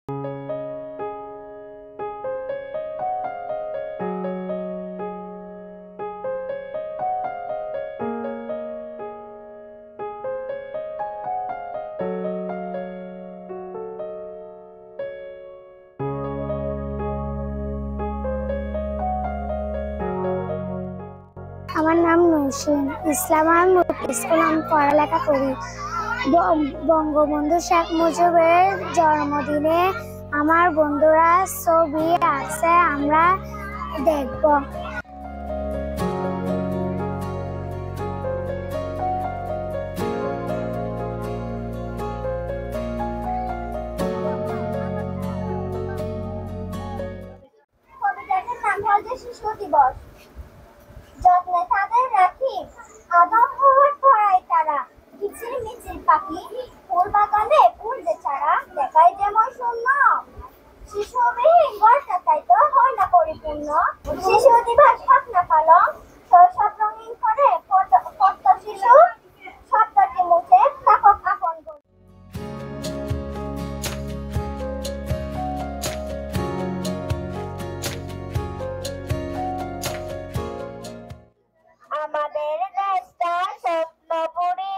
আমার নাম নৌসিন ইসলাম। আমি স্কুলে পড়ালেখা করি। বঙ্গবন্ধু শেখ মুজিবের জন্মদিনে আমার বন্ধুরা ছবি আঁকছে, আমরা দেখব। কবিতাটার নাম হচ্ছে শিশু দিবস। যত্নে তাদের রাখি, আদর হওয়ার ধরায় তারা, কিচির মিচির পাখি, ফুল বাগানে ফুলবে চারা, দেখায় যেমন শূন্য। শিশুবিহীন ঘরটা তাই তো হয় না পরিপূর্ণ। শিশু দিবস হোক না পালন, শৈশব রঙিন করে পদ্ম শিশু, শব্দটি মুখে থাকক আপন করে। আমাদের দেশটা স্বপ্নপুরী,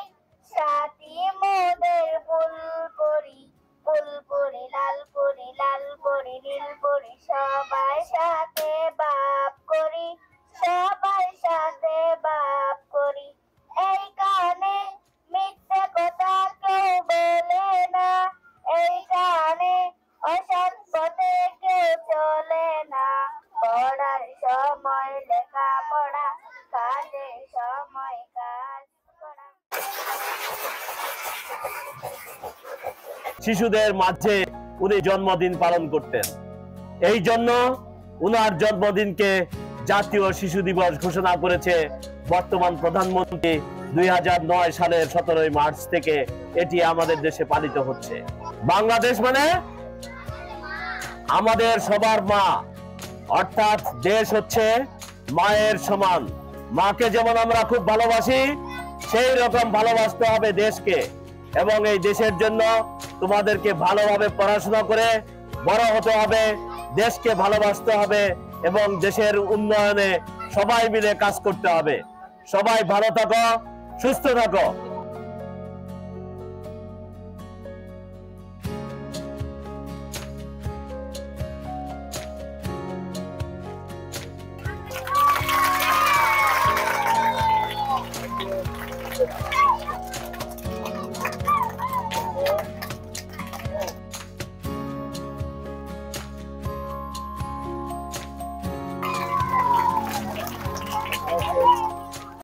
সাথী মোদের ফুলপুরি, ফুলপুরি লালপুরি, লালপুরি নীলপুরি, সবাই সাথে বাপ করি, সবাই সাথে বাপ করি। এই কানে মিথ্যে কথা কেউ বলে না, এই কানে অসৎ পথে কেউ চলে না। পড়ার সময় লেখাপড়া, কাজের সময় কাজ করা। শিশুদের মাঝে উনি জন্মদিন পালন করতেন। এই জন্য উনার জন্মদিনকে জাতীয় শিশু দিবস ঘোষণা করেছে বর্তমান প্রধানমন্ত্রী। 2009 সালের 17 মার্চ থেকে এটি আমাদের দেশে পালিত হচ্ছে। বাংলাদেশ মানে আমাদের সবার মা, অর্থাৎ দেশ হচ্ছে মায়ের সমান। মাকে যেমন আমরা খুব ভালোবাসি, সেই রকম ভালোবাসতে হবে দেশকে। এবং এই দেশের জন্য তোমাদেরকে ভালোভাবে পড়াশোনা করে বড় হতে হবে, দেশকে ভালোবাসতে হবে এবং দেশের উন্নয়নে সবাই মিলে কাজ করতে হবে। সবাই ভালো থাকো, সুস্থ থাকো। Thank you.